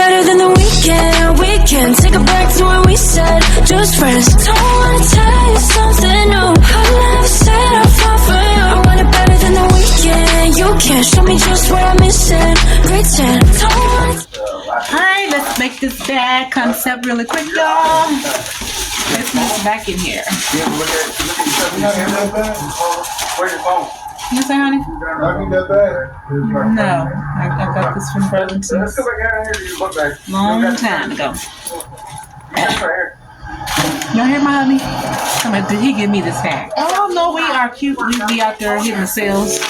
better than the weekend. We can take it back to what we said, just friends. Don't wanna tell you something new. I never said I'll fall for you. I want it better than the weekend. You can show me just what I'm missing. Pretend. Don't wanna. Alright, let's make this bag concept really quick, y'all. Let's move back in here. Where's your phone? You say, honey? I need that bag. No, I got this from Burlington's Let's go back here. Look back. long time ago. That's right here. Y'all hear my honey? Come on, did he give me this hat? Oh no, we are cute. We be out there hitting the sales.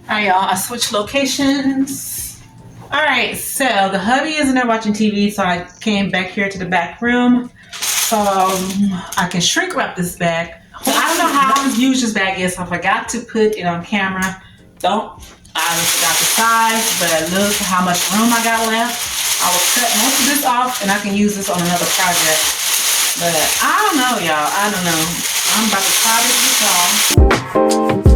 Alright, y'all, I switched locations. Alright, so the hubby is in there watching TV, so I came back here to the back room so I can shrink wrap this bag. So I don't know how huge this bag is, so I forgot to put it on camera. I forgot the size, but look how much room I got left. I will cut most of this off and I can use this on another project. But I don't know, y'all. I don't know. I'm about to try this with y'all.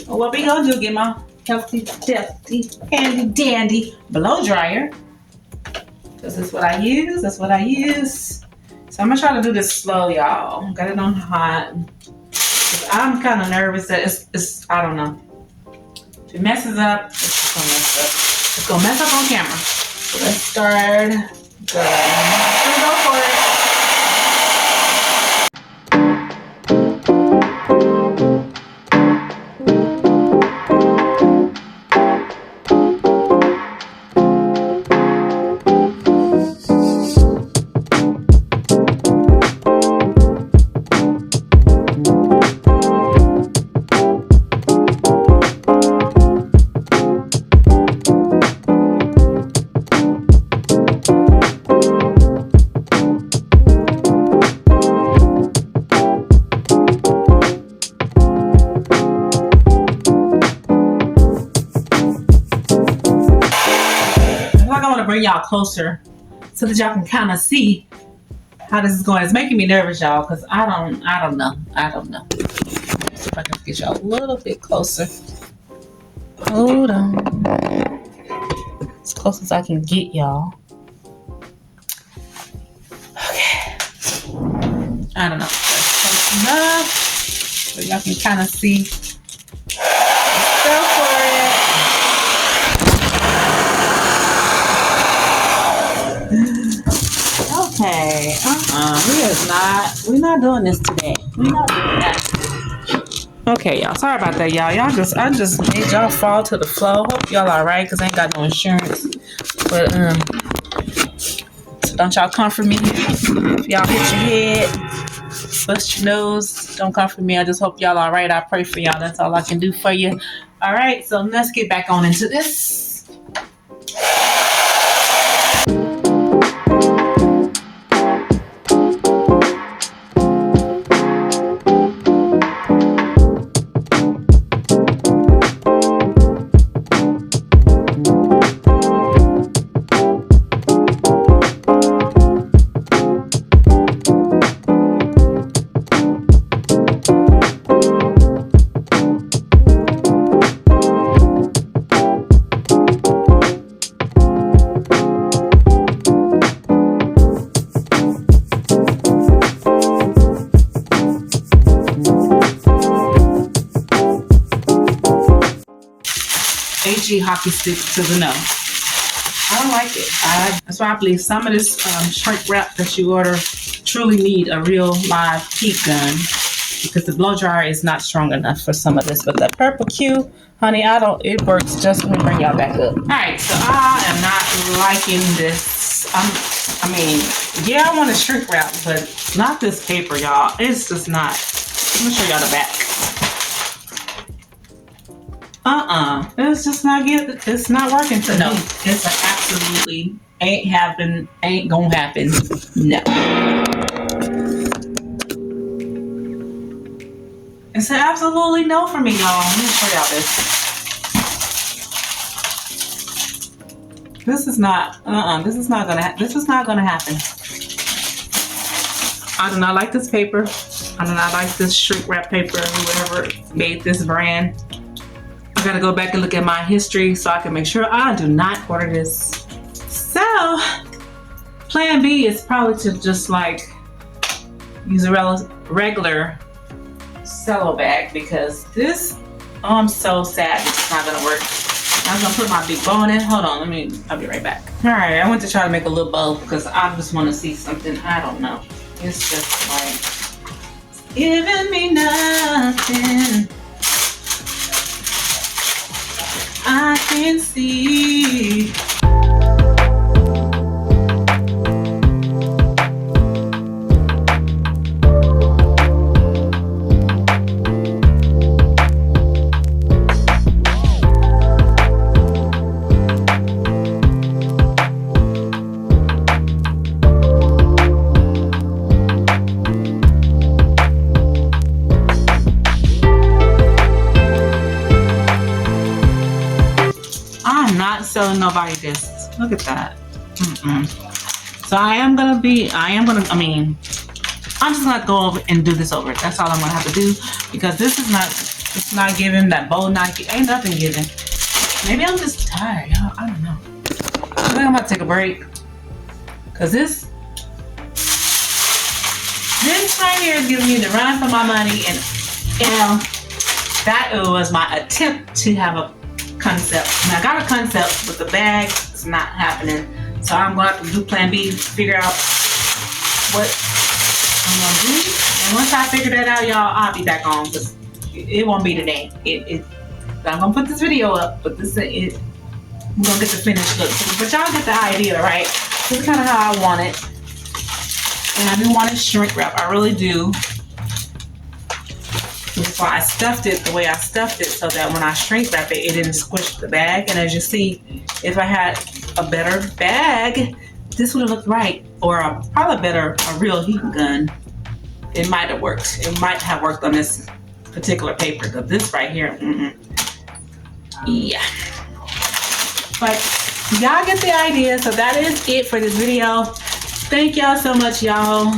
What we gonna do? Get my healthy, handy dandy blow dryer. Cause that's what I use. That's what I use. So I'm gonna try to do this slow, y'all. Got it on hot. I'm kind of nervous that it's. I don't know. If it messes up, it's gonna mess up. It's gonna mess up on camera. So let's start. Good. Let's go for it. Bring y'all closer so that y'all can kind of see how this is going. It's making me nervous, y'all, because I don't know. See if I can get y'all a little bit closer. Hold on. As close as I can get, y'all. Okay. I don't know. That's close enough so y'all can kind of see. Let's go for it. Okay, we're not doing this today. We're not doing that. Okay, y'all. Sorry about that, y'all. I just made y'all fall to the floor. Hope y'all alright, because I ain't got no insurance. But so don't y'all comfort me. If y'all hit your head, bust your nose, don't comfort me. I just hope y'all alright. I pray for y'all. That's all I can do for you. Alright, so let's get back on into this. AG hockey stick to the no. I don't like it. That's why I believe some of this shrink wrap that you order truly need a real live heat gun, because the blow dryer is not strong enough for some of this. But that purple Q, honey, it works. Just let me bring y'all back up. All right, so I am not liking this. Yeah, I want to shrink wrap, but not this paper, y'all. It's just not. Let me show y'all the back. It's just not good. It's not working for no. It's absolutely ain't gonna happen. No. It's an absolutely no for me, y'all. Let me show y'all this. This is not gonna happen. I do not like this paper. And I like this shrink wrap paper, whoever made this brand. I gotta go back and look at my history so I can make sure I do not order this. So, plan B is probably to just like use a regular cello bag because this, oh, I'm so sad it's not gonna work. I'm gonna put my big bow in it. Hold on, I'll be right back. All right, I went to try to make a little bow because I just want to see something. I don't know. It's just like, it's giving me nothing. I can see. Not selling nobody this. Look at that. So I'm just gonna go over and do this over. That's all I'm gonna have to do because this is not, it's not giving. That bow not, ain't nothing giving. Maybe I'm just tired, y'all. I don't know. I think I'm gonna take a break because this right here is giving me the run for my money, and that was my attempt to have a concept. And I got a concept with the bag. It's not happening. So I'm going to have to do plan B, figure out what I'm going to do. And once I figure that out, y'all, I'll be back on because it won't be today. I'm going to put this video up, but we're going to get the finished look. But y'all get the idea, right? This is kind of how I want it. And I do want it shrink wrap. I really do. That's why I stuffed it the way I stuffed it so that when I shrink wrap it, it didn't squish the bag. And as you see, if I had a better bag, this would have looked right. Or probably a real heat gun. It might have worked. It might have worked on this particular paper. But this right here, yeah. But y'all get the idea. So that is it for this video. Thank y'all so much, y'all.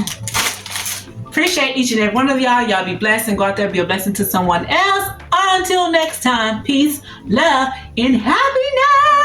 Appreciate each and every one of y'all. Y'all be blessed and go out there and be a blessing to someone else. Until next time, peace, love, and happiness.